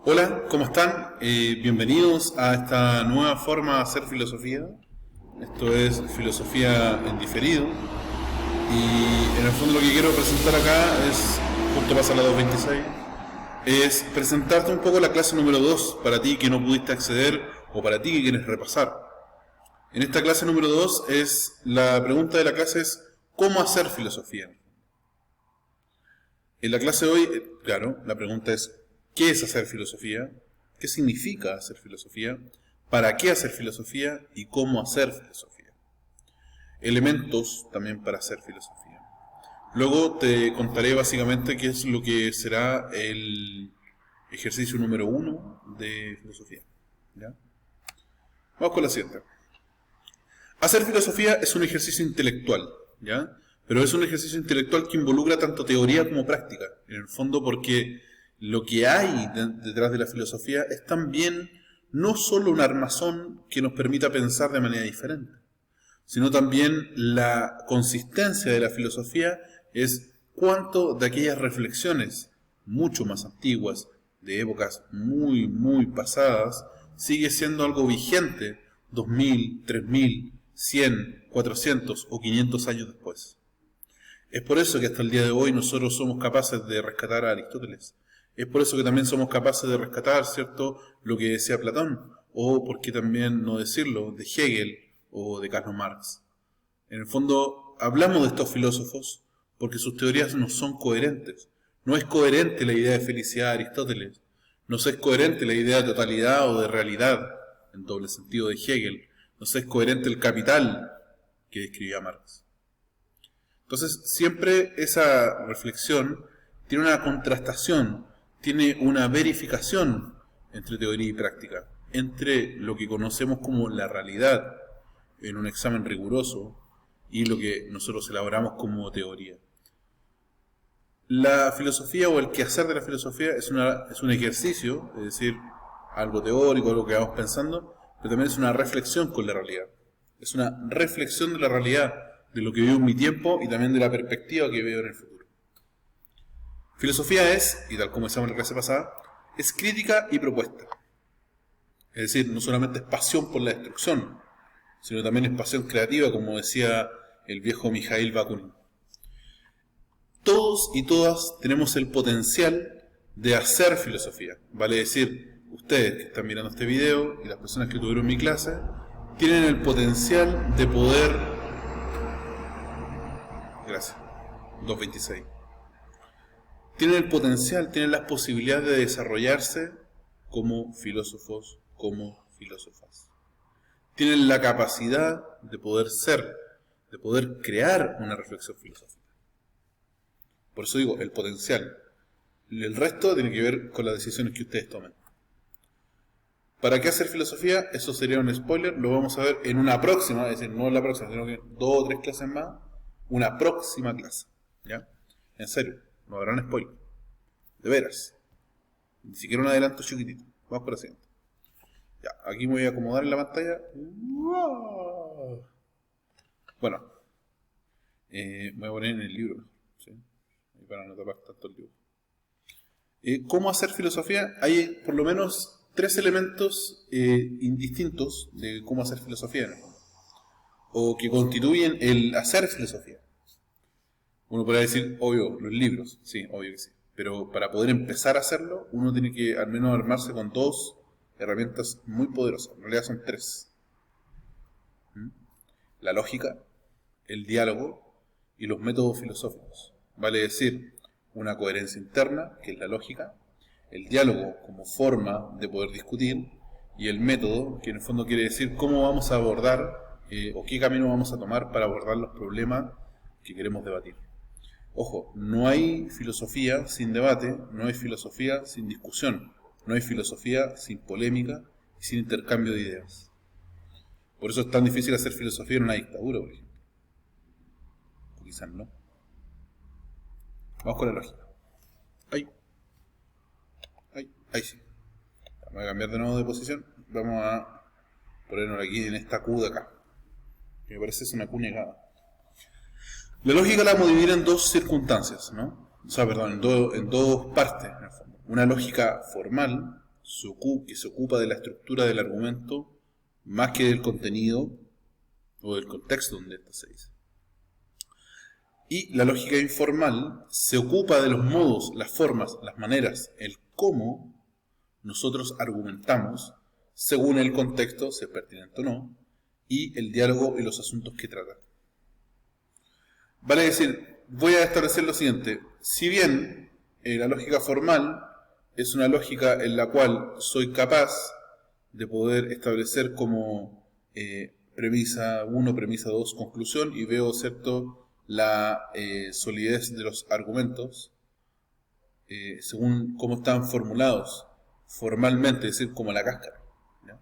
Hola, ¿cómo están? Bienvenidos a esta nueva forma de hacer filosofía. Esto es filosofía en diferido. Y en el fondo lo que quiero presentar acá es, justo pasa la 2:26, es presentarte un poco la clase número 2 para ti que no pudiste acceder o para ti que quieres repasar. En esta clase número 2 la pregunta de la clase es ¿cómo hacer filosofía? En la clase de hoy, claro, la pregunta es ¿qué es hacer filosofía? ¿Qué significa hacer filosofía? ¿Para qué hacer filosofía? ¿Y cómo hacer filosofía? Elementos también para hacer filosofía. Luego te contaré básicamente qué es lo que será el ejercicio número 1 de filosofía. ¿Ya? Vamos con la siguiente. Hacer filosofía es un ejercicio intelectual, ¿ya? Pero es un ejercicio intelectual que involucra tanto teoría como práctica, en el fondo porque lo que hay detrás de la filosofía es también no solo un armazón que nos permita pensar de manera diferente, sino también la consistencia de la filosofía es cuánto de aquellas reflexiones mucho más antiguas, de épocas muy, muy pasadas, sigue siendo algo vigente 2000, 3000, 100, 400 o 500 años después. Es por eso que hasta el día de hoy nosotros somos capaces de rescatar a Aristóteles. Es por eso que también somos capaces de rescatar, ¿cierto?, lo que decía Platón, o por qué también no decirlo, de Hegel o de Karl Marx. En el fondo, hablamos de estos filósofos porque sus teorías no son coherentes. No es coherente la idea de felicidad de Aristóteles. No es coherente la idea de totalidad o de realidad, en doble sentido, de Hegel. No es coherente el capital que describía Marx. Entonces, siempre esa reflexión tiene una contrastación, tiene una verificación entre teoría y práctica, entre lo que conocemos como la realidad en un examen riguroso y lo que nosotros elaboramos como teoría. La filosofía o el quehacer de la filosofía es un ejercicio, es decir, algo teórico, algo que vamos pensando, pero también es una reflexión con la realidad. Es una reflexión de la realidad, de lo que vivo en mi tiempo y también de la perspectiva que veo en el futuro. Filosofía es, y tal como decíamos en la clase pasada, es crítica y propuesta. Es decir, no solamente es pasión por la destrucción, sino también es pasión creativa, como decía el viejo Mikhail Bakunin. Todos y todas tenemos el potencial de hacer filosofía. Vale decir, ustedes que están mirando este video y las personas que tuvieron mi clase, tienen el potencial de poder... Gracias. 2:26. Tienen el potencial, tienen las posibilidades de desarrollarse como filósofos, como filósofas. Tienen la capacidad de poder ser, de poder crear una reflexión filosófica. Por eso digo, el potencial. El resto tiene que ver con las decisiones que ustedes tomen. ¿Para qué hacer filosofía? Eso sería un spoiler, lo vamos a ver en una próxima, es decir, no en la próxima, sino que 2 o 3 clases más, una próxima clase. ¿Ya? En serio. No habrán spoiler. De veras. Ni siquiera un adelanto chiquitito. Vamos por la siguiente. Ya, aquí me voy a acomodar en la pantalla. Bueno. Voy a poner en el libro. ¿Sí? Para no tapar tanto el dibujo. ¿Cómo hacer filosofía? Hay por lo menos 3 elementos indistintos de cómo hacer filosofía. ¿No? O que constituyen el hacer filosofía. Uno podría decir, obvio, los libros, sí, obvio que sí. Pero para poder empezar a hacerlo, uno tiene que al menos armarse con 2 herramientas muy poderosas. En realidad son 3. La lógica, el diálogo y los métodos filosóficos. Vale decir, una coherencia interna, que es la lógica, el diálogo como forma de poder discutir, y el método, que en el fondo quiere decir cómo vamos a abordar o qué camino vamos a tomar para abordar los problemas que queremos debatir. Ojo, no hay filosofía sin debate, no hay filosofía sin discusión, no hay filosofía sin polémica y sin intercambio de ideas. Por eso es tan difícil hacer filosofía en una dictadura, por ejemplo. O quizás no. Vamos con la lógica. Ahí sí. Vamos a cambiar de nuevo de posición. Vamos a ponernos aquí en esta Q de acá. Que me parece es una Q negada. La lógica la vamos a dividir en 2 circunstancias, ¿no? O sea, perdón, en dos partes, en el fondo. Una lógica formal que se ocupa de la estructura del argumento más que del contenido o del contexto donde ésta se dice. Y la lógica informal se ocupa de los modos, las formas, las maneras, el cómo nosotros argumentamos según el contexto, si es pertinente o no, y el diálogo y los asuntos que trata. Vale decir, voy a establecer lo siguiente. Si bien la lógica formal es una lógica en la cual soy capaz de poder establecer como premisa 1, premisa 2, conclusión, y veo, ¿cierto?, la solidez de los argumentos según cómo están formulados formalmente, es decir, como la cáscara, ¿ya?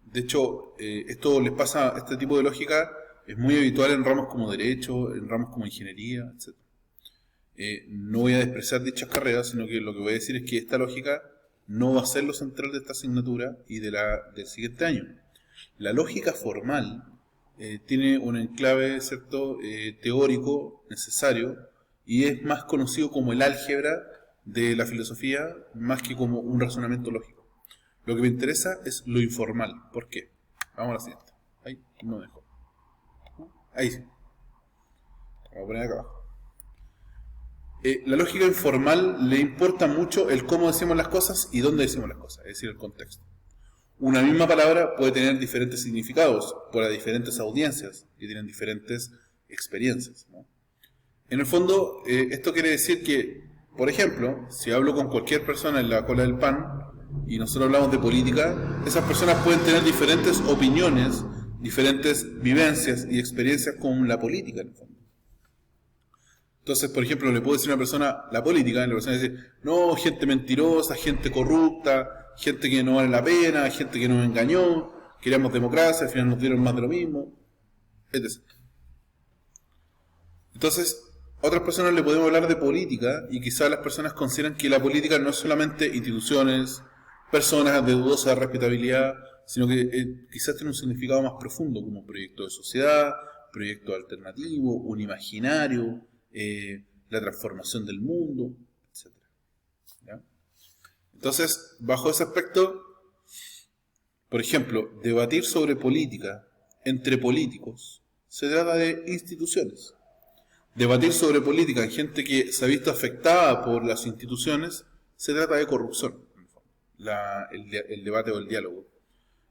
De hecho, esto les pasa, este tipo de lógica es muy habitual en ramos como derecho, en ramos como ingeniería, etc. No voy a despreciar dichas carreras, sino que lo que voy a decir es que esta lógica no va a ser lo central de esta asignatura y del siguiente año. La lógica formal tiene un enclave, ¿cierto?, teórico necesario, y es más conocido como el álgebra de la filosofía más que como un razonamiento lógico. Lo que me interesa es lo informal. ¿Por qué? Vamos a la siguiente. Ahí no dejo. Ahí sí. Vamos a poner acá abajo. La lógica informal le importa mucho el cómo decimos las cosas y dónde decimos las cosas, es decir, el contexto. Una misma palabra puede tener diferentes significados para diferentes audiencias que tienen diferentes experiencias, ¿no? En el fondo, esto quiere decir que, por ejemplo, si hablo con cualquier persona en la cola del pan y nosotros hablamos de política, esas personas pueden tener diferentes opiniones, diferentes vivencias y experiencias con la política, en el fondo. Entonces, por ejemplo, le puedo decir a una persona la política, y la persona dice, no, gente mentirosa, gente corrupta, gente que no vale la pena, gente que nos engañó, queríamos democracia, al final nos dieron más de lo mismo, etc. Entonces, otras personas le podemos hablar de política y quizás las personas consideran que la política no es solamente instituciones, personas de dudosa respetabilidad, sino que quizás tiene un significado más profundo, como un proyecto de sociedad, proyecto alternativo, un imaginario, la transformación del mundo, etc. ¿Ya? Entonces, bajo ese aspecto, por ejemplo, debatir sobre política entre políticos se trata de instituciones. Debatir sobre política en gente que se ha visto afectada por las instituciones se trata de corrupción. El debate o el diálogo.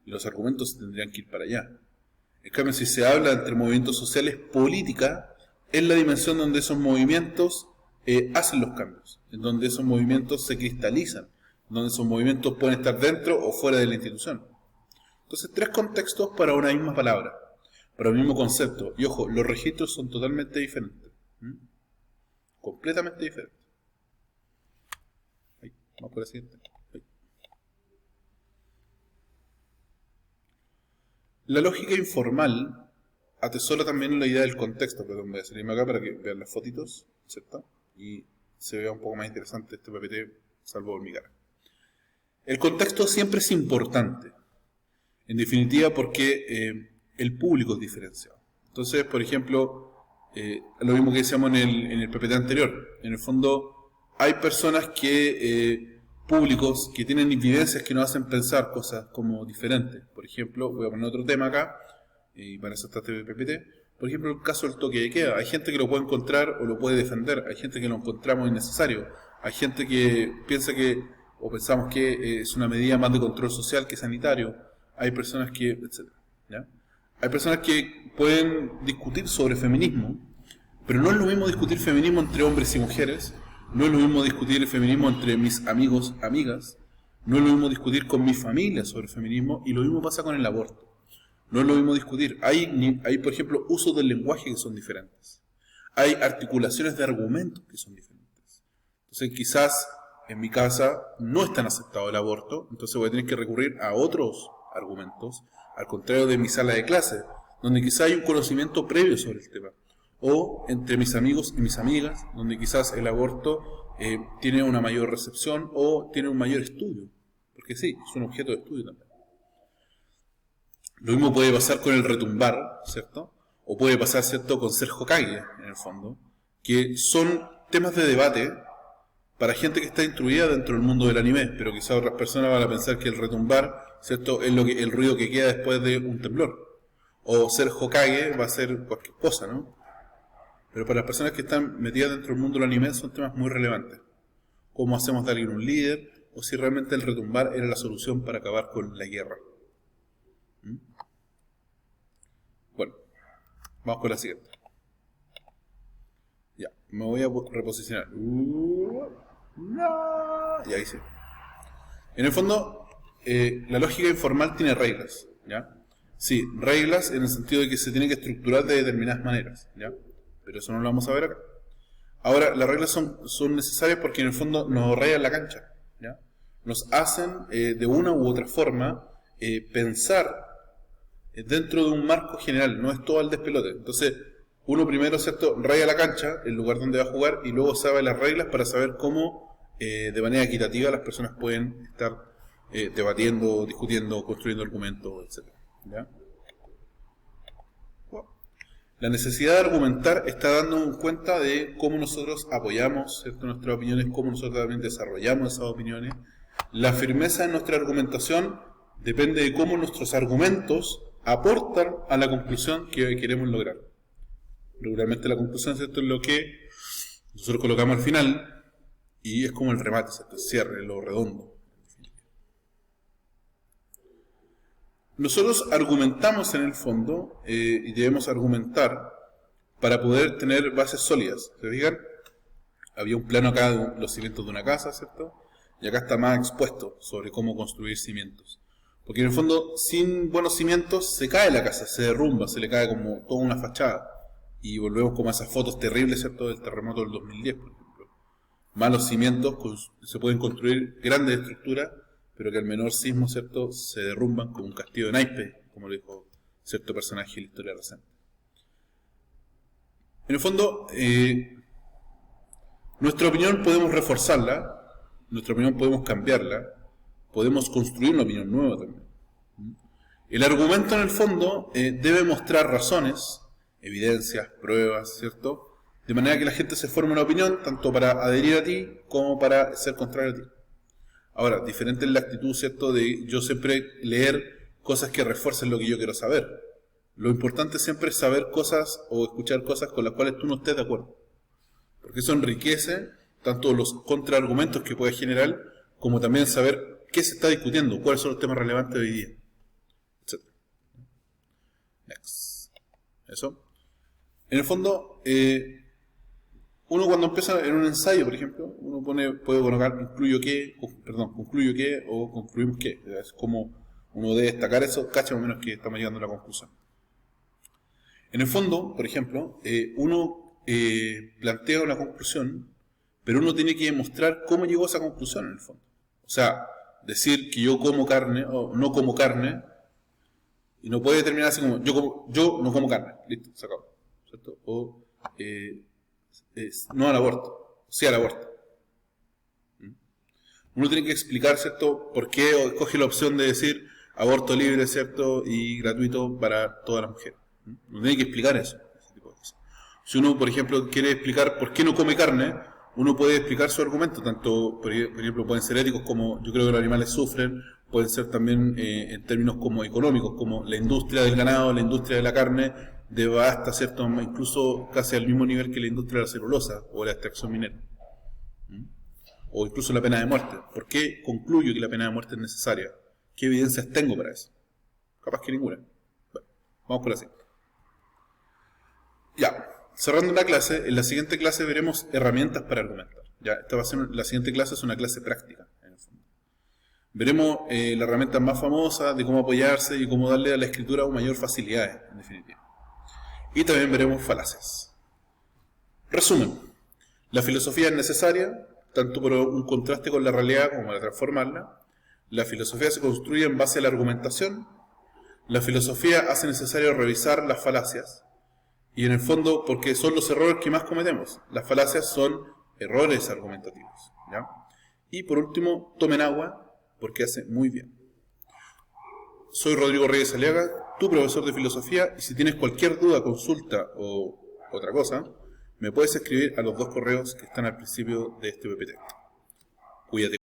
Y los argumentos tendrían que ir para allá. En cambio, si se habla entre movimientos sociales, política es la dimensión donde esos movimientos hacen los cambios, en donde esos movimientos se cristalizan, donde esos movimientos pueden estar dentro o fuera de la institución. Entonces, 3 contextos para una misma palabra, para un mismo concepto. Y ojo, los registros son totalmente diferentes. Completamente diferentes. Ahí, vamos por la siguiente. Ahí. La lógica informal atesora también la idea del contexto. Perdón, voy a salirme acá para que vean las fotitos, ¿cierto? Y se vea un poco más interesante este PPT, salvo por mi cara. El contexto siempre es importante. En definitiva, porque el público es diferenciado. Entonces, por ejemplo, lo mismo que decíamos en el PPT anterior. En el fondo, hay personas públicos que tienen evidencias que nos hacen pensar cosas como diferentes. Por ejemplo, voy a poner otro tema acá, y para eso está este PPT. Por ejemplo, el caso del toque de queda. Hay gente que lo puede encontrar o lo puede defender. Hay gente que lo encontramos innecesario. Hay gente que piensa que, o pensamos que es una medida más de control social que sanitario. Hay personas que, etc. ¿Ya? Hay personas que pueden discutir sobre feminismo, pero no es lo mismo discutir feminismo entre hombres y mujeres, no es lo mismo discutir el feminismo entre mis amigos, amigas, no es lo mismo discutir con mi familia sobre feminismo, y lo mismo pasa con el aborto. No es lo mismo discutir. Hay, por ejemplo, usos del lenguaje que son diferentes. Hay articulaciones de argumentos que son diferentes. Entonces, quizás en mi casa no es tan aceptado el aborto, entonces voy a tener que recurrir a otros argumentos, al contrario de mi sala de clase, donde quizá hay un conocimiento previo sobre el tema, o entre mis amigos y mis amigas, donde quizás el aborto tiene una mayor recepción o tiene un mayor estudio, porque sí, es un objeto de estudio también. Lo mismo puede pasar con el retumbar, ¿cierto? O puede pasar, ¿cierto?, con ser Hokage, en el fondo, que son temas de debate para gente que está instruida dentro del mundo del anime, pero quizá otras personas van a pensar que el retumbar, ¿cierto?, es el ruido que queda después de un temblor. O ser Hokage va a ser cualquier cosa, ¿no? Pero para las personas que están metidas dentro del mundo del anime son temas muy relevantes. ¿Cómo hacemos de alguien un líder? O si realmente el retumbar era la solución para acabar con la guerra. Bueno, vamos con la siguiente. Ya, me voy a reposicionar. Y ahí sí. En el fondo, la lógica informal tiene reglas, ¿ya? Sí, reglas en el sentido de que se tiene que estructurar de determinadas maneras, ¿ya? Pero eso no lo vamos a ver acá. Ahora, las reglas son necesarias porque en el fondo nos rayan la cancha, ¿ya? Nos hacen, de una u otra forma, pensar dentro de un marco general, no es todo al despelote. Entonces, uno primero, ¿cierto?, raya la cancha, el lugar donde va a jugar, y luego sabe las reglas para saber cómo, de manera equitativa, las personas pueden estar debatiendo, discutiendo, construyendo argumentos, etc. ¿Ya? La necesidad de argumentar está dando cuenta de cómo nosotros apoyamos, ¿cierto?, nuestras opiniones, cómo nosotros también desarrollamos esas opiniones. La firmeza en nuestra argumentación depende de cómo nuestros argumentos aportan a la conclusión que queremos lograr. Regularmente la conclusión, ¿cierto?, es lo que nosotros colocamos al final y es como el remate, ¿cierto?, el cierre, lo redondo. Nosotros argumentamos en el fondo y debemos argumentar para poder tener bases sólidas. ¿Se fijan? Había un plano acá de los cimientos de una casa, ¿cierto? Y acá está más expuesto sobre cómo construir cimientos. Porque en el fondo, sin buenos cimientos, se cae la casa, se derrumba, se le cae como toda una fachada. Y volvemos como a esas fotos terribles, ¿cierto?, del terremoto del 2010, por ejemplo. Malos cimientos, se pueden construir grandes estructuras, pero que al menor sismo, ¿cierto?, se derrumban como un castillo de naipes, como lo dijo cierto personaje de la historia reciente. En el fondo, nuestra opinión podemos reforzarla, nuestra opinión podemos cambiarla, podemos construir una opinión nueva también. El argumento en el fondo debe mostrar razones, evidencias, pruebas, ¿cierto?, de manera que la gente se forme una opinión, tanto para adherir a ti como para ser contrario a ti. Ahora, diferente es la actitud, ¿cierto?, de yo siempre leer cosas que refuercen lo que yo quiero saber. Lo importante siempre es saber cosas o escuchar cosas con las cuales tú no estés de acuerdo. Porque eso enriquece tanto los contraargumentos que puede generar, como también saber qué se está discutiendo, cuáles son los temas relevantes de hoy día, etc. Next. Eso. En el fondo, uno cuando empieza en un ensayo, por ejemplo, uno puede colocar concluyo que o concluimos que. Es como uno debe destacar eso, cacha más o menos que estamos llegando a la conclusión. En el fondo, por ejemplo, uno plantea una conclusión, pero uno tiene que demostrar cómo llegó a esa conclusión en el fondo. O sea, decir que yo como carne o no como carne, y no puede terminar así como yo no como carne, listo, se acabó, ¿cierto? O no al aborto, sí al aborto. Uno tiene que explicar, ¿cierto?, por qué escoge la opción de decir aborto libre, ¿cierto?, y gratuito para todas las mujeres. Uno tiene que explicar eso, ese tipo de cosas. Si uno, por ejemplo, quiere explicar por qué no come carne, uno puede explicar su argumento, tanto, por ejemplo, pueden ser éticos como yo creo que los animales sufren, pueden ser también en términos como económicos, como la industria del ganado, la industria de la carne, devasta, ¿cierto?, incluso casi al mismo nivel que la industria de la celulosa o la extracción minera. O incluso la pena de muerte. ¿Por qué concluyo que la pena de muerte es necesaria? ¿Qué evidencias tengo para eso? Capaz que ninguna. Bueno, vamos por así. Ya, cerrando la clase, en la siguiente clase veremos herramientas para argumentar. Ya, esta va a ser, la siguiente clase es una clase práctica, en el fondo. Veremos la herramienta más famosa de cómo apoyarse y cómo darle a la escritura mayor facilidad, en definitiva. Y también veremos falacias. Resumen, la filosofía es necesaria, tanto por un contraste con la realidad como para transformarla. La filosofía se construye en base a la argumentación. La filosofía hace necesario revisar las falacias. Y en el fondo, porque son los errores que más cometemos. Las falacias son errores argumentativos, ¿ya? Y por último, tomen agua, porque hace muy bien. Soy Rodrigo Reyes Aliaga, tu profesor de filosofía, y si tienes cualquier duda, consulta o otra cosa, me puedes escribir a los 2 correos que están al principio de este PPT. Cuídate.